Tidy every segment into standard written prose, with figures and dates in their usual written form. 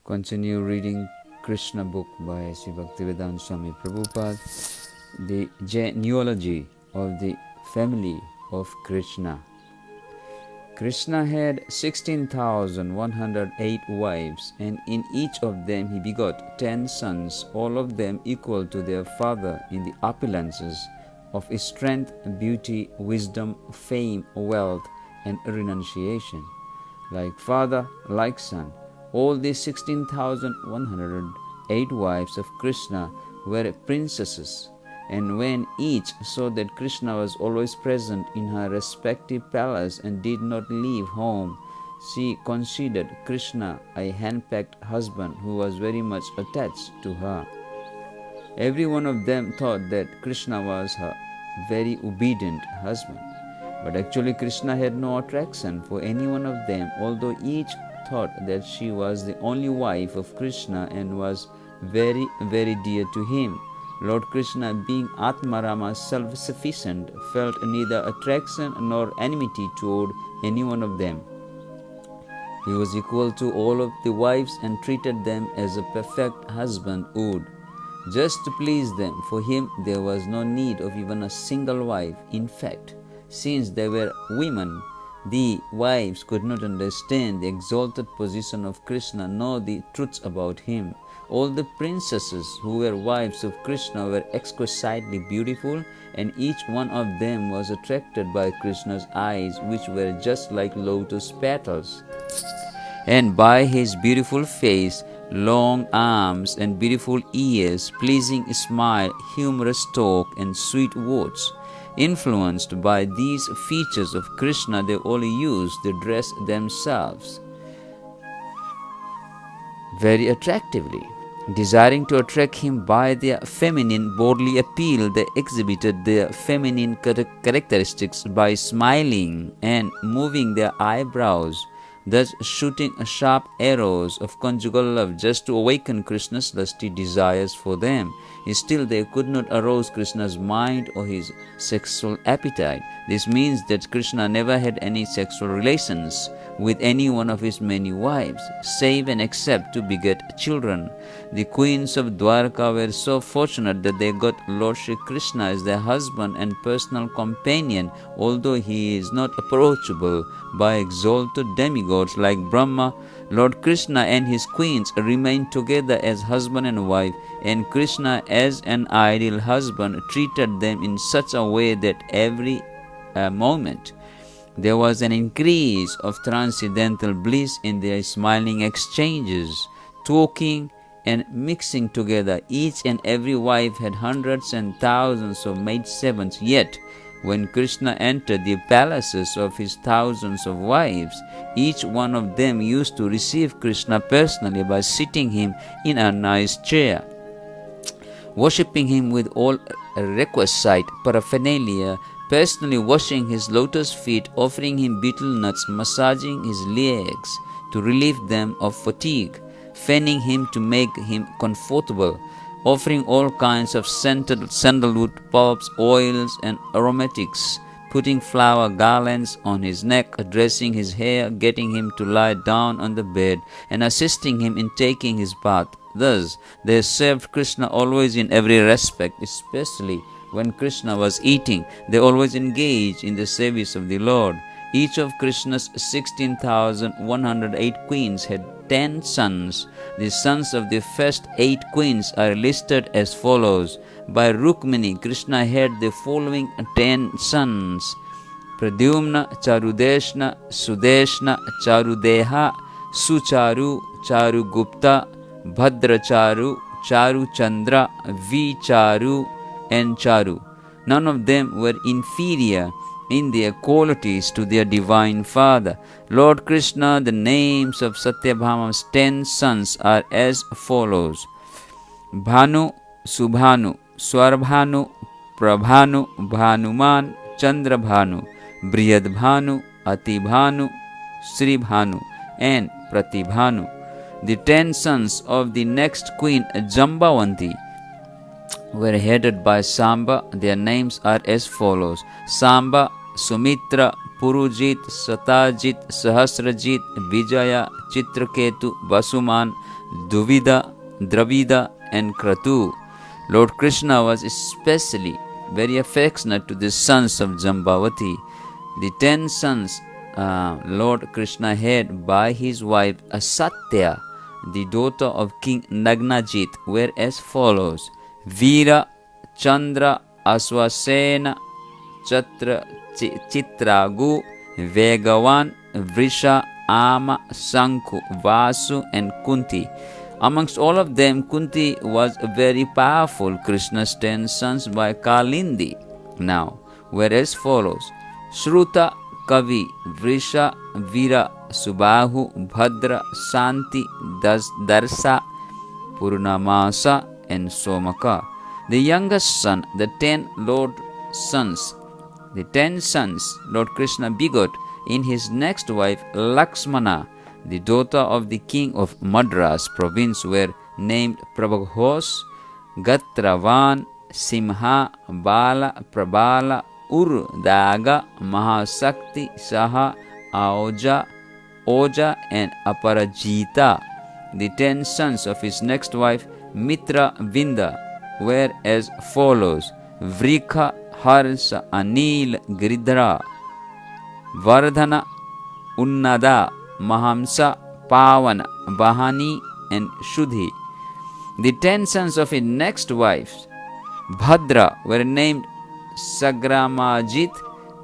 Continue reading Krishna book by Sri Bhaktivedanta Swami Prabhupada, the genealogy of the family of Krishna. Krishna had 16,108 wives, and in each of them he begot 10 sons, all of them equal to their father in the opulences of strength, beauty, wisdom, fame, wealth, and renunciation. Like father, like son, all these 16,108 wives of Krishna were princesses. And when each saw that Krishna was always present in her respective palace and did not leave home, she considered Krishna a hand-picked husband who was very much attached to her. Every one of them thought that Krishna was her very obedient husband. But actually Krishna had no attraction for any one of them, although each thought that she was the only wife of Krishna and was very, very dear to him. Lord Krishna, being Atmarama, self-sufficient, felt neither attraction nor enmity toward any one of them. He was equal to all of the wives and treated them as a perfect husband would. Just to please them, for him there was no need of even a single wife. In fact, since they were women, the wives could not understand the exalted position of Krishna nor the truths about him. All the princesses who were wives of Krishna were exquisitely beautiful, and each one of them was attracted by Krishna's eyes, which were just like lotus petals, and by his beautiful face, long arms and beautiful ears, pleasing smile, humorous talk, and sweet words. Influenced by these features of Krishna, they all used to dress themselves very attractively. Desiring to attract him by their feminine bodily appeal, they exhibited their feminine characteristics by smiling and moving their eyebrows, thus shooting sharp arrows of conjugal love just to awaken Krishna's lusty desires for them. Still, they could not arouse Krishna's mind or his sexual appetite. This means that Krishna never had any sexual relations with any one of his many wives, save and except to beget children. The queens of Dwarka were so fortunate that they got Lord Shri Krishna as their husband and personal companion, although he is not approachable by exalted demigods like Brahma. Lord Krishna and his queens remained together as husband and wife, and Krishna as an ideal husband treated them in such a way that every moment there was an increase of transcendental bliss in their smiling exchanges, talking and mixing together. Each and every wife had hundreds and thousands of maidservants, yet when Krishna entered the palaces of his thousands of wives, each one of them used to receive Krishna personally by sitting him in a nice chair, worshipping him with all requisite paraphernalia, personally washing his lotus feet, offering him betel nuts, massaging his legs to relieve them of fatigue, fanning him to make him comfortable, offering all kinds of scented sandalwood pulps, oils, and aromatics, putting flower garlands on his neck, dressing his hair, getting him to lie down on the bed, and assisting him in taking his bath. Thus, they served Krishna always in every respect, especially when Krishna was eating. They always engaged in the service of the Lord. Each of Krishna's 16,108 queens had 10 sons. The sons of the first 8 queens are listed as follows. By Rukmini, Krishna had the following 10 sons: Pradyumna, Charudeshna, Sudeshna, Charudeha, Sucharu, Charugupta, Bhadracharu, Charuchandra, Vicharu, and Charu. None of them were inferior in their qualities to their divine father. Lord Krishna, the names of Satyabhama's 10 sons are as follows: Bhanu, Subhanu, Swarbhanu, Prabhanu, Bhanuman, Chandrabhanu, Brihadbhanu, Atibhanu, Sribhanu, and Pratibhanu. The 10 sons of the next queen, Jambavanti, were headed by Samba. Their names are as follows: Samba, Sumitra, Purujit, Satajit, Sahasrajit, Vijaya, Chitraketu, Vasuman, Duvida, Dravida, and Kratu. Lord Krishna was especially very affectionate to the sons of Jambavati. The 10 sons Lord Krishna had by his wife Asatya, the daughter of King Nagnajit, were as follows: Veera, Chandra, Aswasena, Chitragu, Vegavan, Vrisha, Ama, Sankhu, Vasu, and Kunti. Amongst all of them, Kunti was very powerful. Krishna's 10 sons by Kalindi now were as follows: Shruta, Kavi, Vrisha, Vira, Subahu, Bhadra, Santi, Darsa, Purnamasa, and Somaka. The youngest son, the 10 sons Lord Krishna begot in his next wife Lakshmana, the daughter of the king of Madras province, were named Prabhghos, Gatravan, Simha, Bala, Prabala, Daga, Mahasakti, Saha, Oja, and Aparajita. The 10 sons of his next wife Mitra Vinda were as follows: Vrikha, Harsa, Anil, Giridhara, Vardhana, Unnada, Mahamsa, Pavana, Bahani, and Shuddhi. The 10 sons of his next wife Bhadra were named Sagramajit,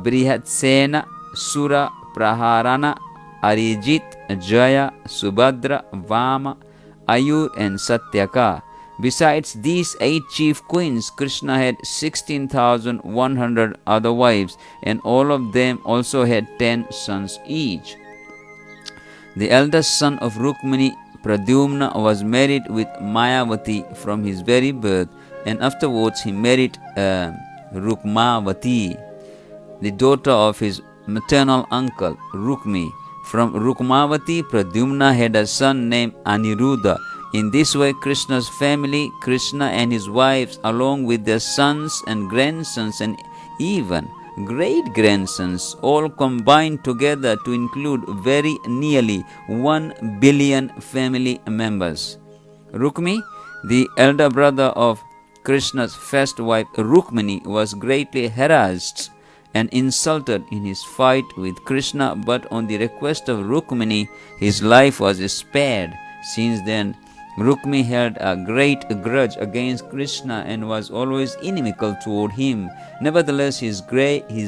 Brihatsena, Sura, Praharana, Arijit, Jaya, Subhadra, Vama, Ayur, and Satyaka. Besides these 8 chief queens, Krishna had 16,100 other wives, and all of them also had 10 sons each. The eldest son of Rukmini, Pradyumna, was married with Mayavati from his very birth, and afterwards he married Rukmavati, the daughter of his maternal uncle Rukmi. From Rukmavati, Pradyumna had a son named Aniruddha. In this way, Krishna's family, Krishna and his wives, along with their sons and grandsons and even great-grandsons, all combined together to include very nearly 1 billion family members. Rukmi, the elder brother of Krishna's first wife Rukmini, was greatly harassed and insulted in his fight with Krishna, but on the request of Rukmini, his life was spared. Since then, Rukmi held a great grudge against Krishna and was always inimical toward him. Nevertheless, his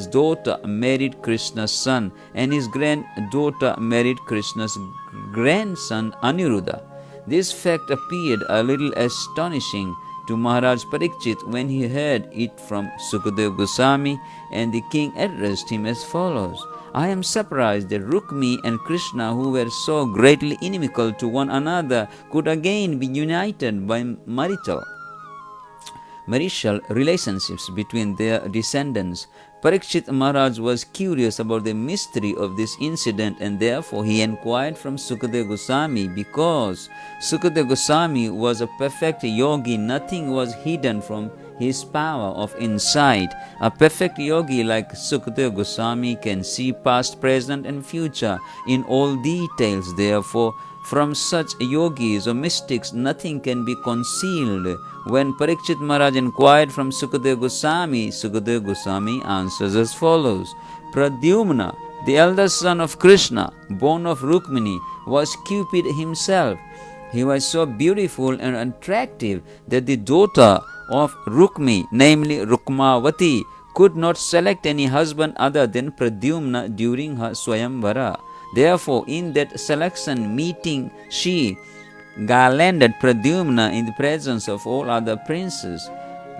daughter married Krishna's son, and his granddaughter married Krishna's grandson Aniruddha. This fact appeared a little astonishing to Maharaj Parikshit when he heard it from Sukadeva Goswami, and the king addressed him as follows: I am surprised that Rukmi and Krishna, who were so greatly inimical to one another, could again be united by marital relationships between their descendants. Parikshit Maharaj was curious about the mystery of this incident, and therefore he inquired from Sukadeva Goswami. Because Sukadeva Goswami was a perfect yogi, nothing was hidden from his power of insight. A perfect yogi like Sukadeva Goswami can see past, present, and future in all details. Therefore, from such yogis or mystics, nothing can be concealed. When Parikshit Maharaj inquired from Sukadeva Goswami answers as follows: Pradyumna, the eldest son of Krishna, born of Rukmini, was Cupid himself. He was so beautiful and attractive that the daughter of Rukmi, namely Rukmavati, could not select any husband other than Pradyumna during her Swayamvara. Therefore, in that selection meeting, she garlanded Pradyumna in the presence of all other princes.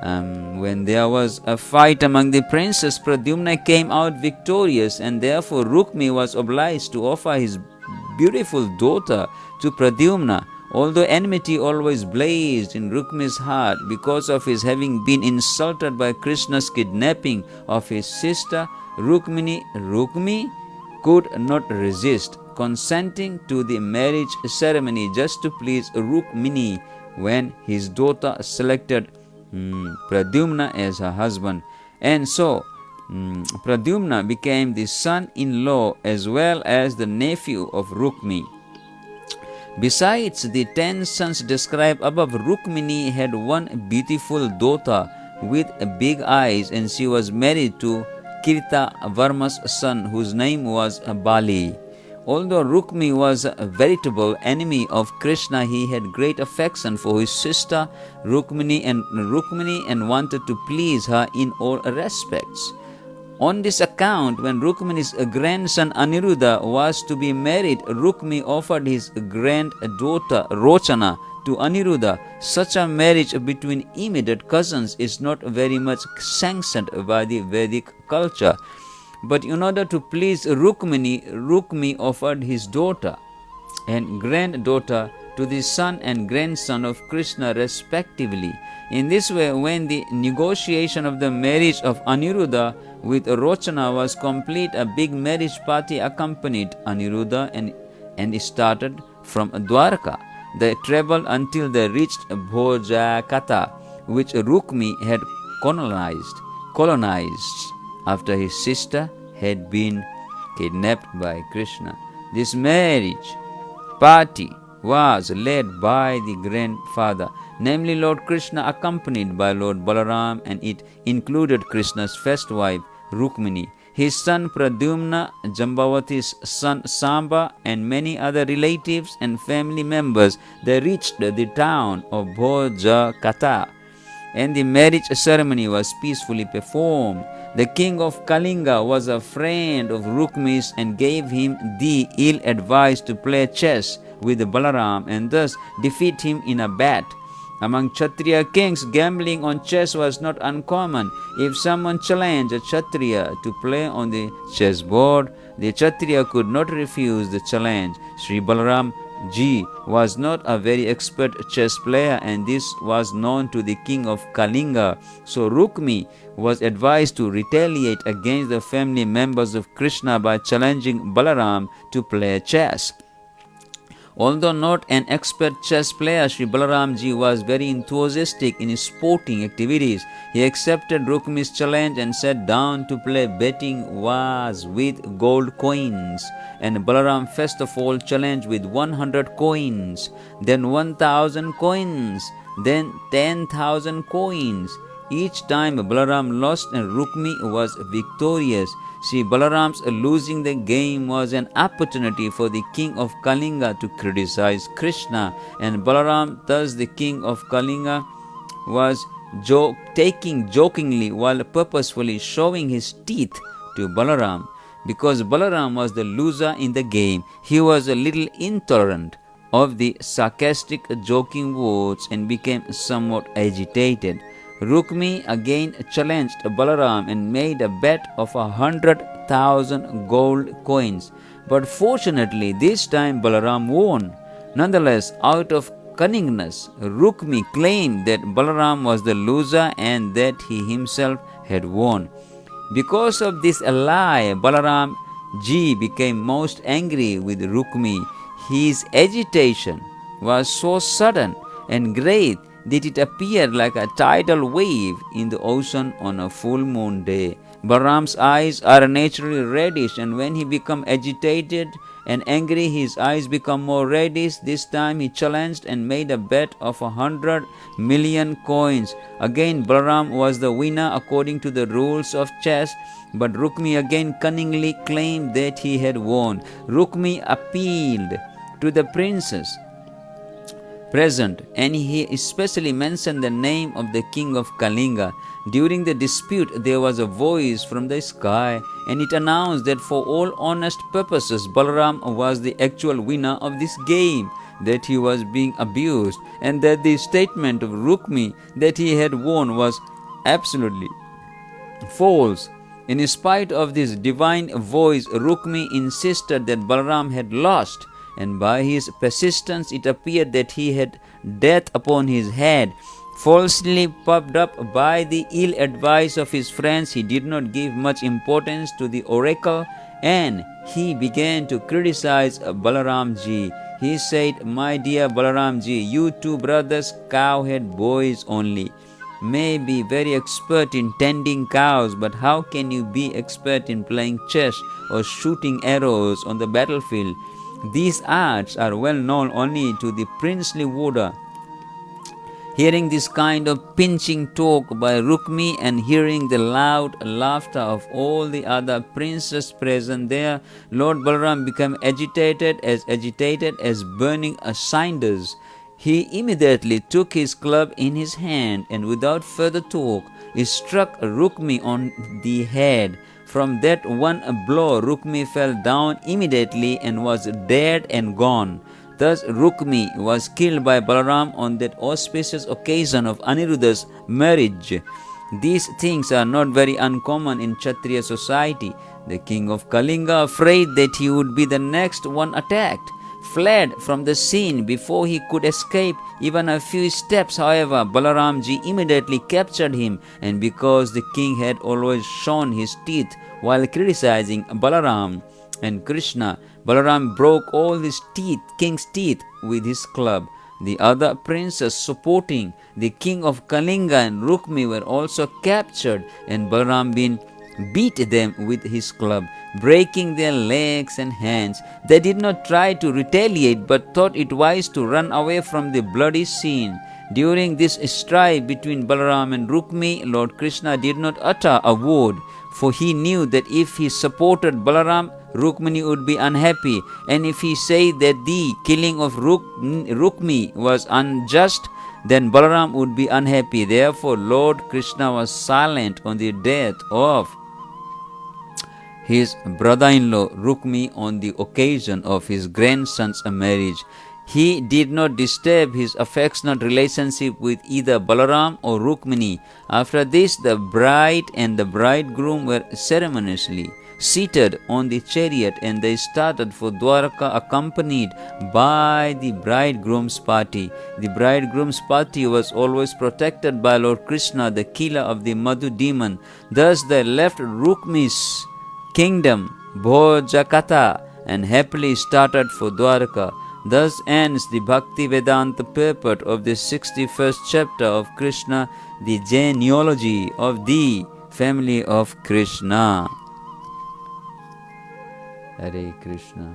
When there was a fight among the princes, Pradyumna came out victorious, and therefore Rukmi was obliged to offer his beautiful daughter to Pradyumna. Although enmity always blazed in Rukmi's heart because of his having been insulted by Krishna's kidnapping of his sister, Rukmi could not resist consenting to the marriage ceremony just to please Rukmini when his daughter selected Pradyumna as her husband. And so Pradyumna became the son-in-law as well as the nephew of Rukmi. Besides the 10 sons described above, Rukmini had one beautiful daughter with big eyes, and she was married to Kirta Varma's son, whose name was Bali. Although Rukmi was a veritable enemy of Krishna, he had great affection for his sister Rukmini and wanted to please her in all respects. On this account, when Rukmini's grandson Aniruddha was to be married, Rukmi offered his granddaughter Rochana to Aniruddha. Such a marriage between immediate cousins is not very much sanctioned by the Vedic culture. But in order to please Rukmini, Rukmi offered his daughter and granddaughter to the son and grandson of Krishna respectively. In this way, when the negotiation of the marriage of Aniruddha with Rochana was complete, a big marriage party accompanied Aniruddha and started from Dwarka. They traveled until they reached Bhojakata, which Rukmi had colonized after his sister had been kidnapped by Krishna. This marriage party was led by the grandfather, namely Lord Krishna, accompanied by Lord Balaram, and it included Krishna's first wife, Rukmini, his son Pradyumna, Jambavati's son Samba, and many other relatives and family members. They reached the town of Bhojakata, and the marriage ceremony was peacefully performed. The king of Kalinga was a friend of Rukmi's and gave him the ill advice to play chess with Balaram and thus defeat him in a bet. Among Kshatriya kings, gambling on chess was not uncommon. If someone challenged a Kshatriya to play on the chessboard, the Kshatriya could not refuse the challenge. Sri Balaram Ji was not a very expert chess player, and this was known to the king of Kalinga. So Rukmi was advised to retaliate against the family members of Krishna by challenging Balaram to play chess. Although not an expert chess player, Sri Balaram Ji was very enthusiastic in his sporting activities. He accepted Rukmi's challenge and sat down to play. Betting was with gold coins, and Balaram first of all challenged with 100 coins, then 1,000 coins, then 10,000 coins. Each time Balaram lost and Rukmi was victorious. See, Balaram's losing the game was an opportunity for the king of Kalinga to criticize Krishna, and Balaram, thus the king of Kalinga, was taking jokingly while purposefully showing his teeth to Balaram. Because Balaram was the loser in the game, he was a little intolerant of the sarcastic joking words and became somewhat agitated. Rukmi again challenged Balaram and made a bet of 100,000 gold coins. But fortunately, this time Balaram won. Nonetheless, out of cunningness, Rukmi claimed that Balaram was the loser and that he himself had won. Because of this lie, Balaram Ji became most angry with Rukmi. His agitation was so sudden and great that it appeared like a tidal wave in the ocean on a full moon day. Balaram's eyes are naturally reddish, and when he becomes agitated and angry, his eyes become more reddish. This time he challenged and made a bet of 100 million coins. Again, Balaram was the winner according to the rules of chess, but Rukmi again cunningly claimed that he had won. Rukmi appealed to the princes present, and he especially mentioned the name of the king of Kalinga. During the dispute, there was a voice from the sky, and it announced that for all honest purposes, Balaram was the actual winner of this game, that he was being abused, and that the statement of Rukmi that he had won was absolutely false. In spite of this divine voice, Rukmi insisted that Balaram had lost, and by his persistence it appeared that he had death upon his head. Falsely puffed up by the ill advice of his friends, he did not give much importance to the oracle, and he began to criticize Balaram Ji. He said, "My dear Balaram Ji, you two brothers, cowhead boys only. may be very expert in tending cows, but how can you be expert in playing chess or shooting arrows on the battlefield? These arts are well known only to the princely warder. Hearing this kind of pinching talk by Rukmi and hearing the loud laughter of all the other princes present there, Lord Balaram became agitated as burning cinders. He immediately took his club in his hand and without further talk, he struck Rukmi on the head. From that one blow, Rukmi fell down immediately and was dead and gone. Thus Rukmi was killed by Balaram on that auspicious occasion of Aniruddha's marriage. These things are not very uncommon in Kshatriya society. The king of Kalinga, afraid that he would be the next one attacked, fled from the scene before he could escape even a few steps. However, Balaramji immediately captured him, and because the king had always shown his teeth while criticizing Balaram and Krishna, Balaram broke all his king's teeth with his club. The other princes supporting the king of Kalinga and Rukmi were also captured, and Balaram beat them with his club, breaking their legs and hands. They did not try to retaliate, but thought it wise to run away from the bloody scene. During this strife between Balaram and Rukmi, Lord Krishna did not utter a word, for he knew that if he supported Balaram, Rukmini would be unhappy, and if he said that the killing of Rukmi was unjust, then Balaram would be unhappy. Therefore, Lord Krishna was silent on the death of his brother-in-law Rukmi on the occasion of his grandson's marriage. He did not disturb his affectionate relationship with either Balaram or Rukmini. After this, the bride and the bridegroom were ceremoniously seated on the chariot, and they started for Dwarka accompanied by the bridegroom's party. The bridegroom's party was always protected by Lord Krishna, the killer of the Madhu demon. Thus they left Rukmi's kingdom, Bhojakatha, and happily started for Dwarka. Thus ends the Bhakti Vedanta purport of the 61st chapter of Krishna, the genealogy of the family of Krishna. Hare Krishna.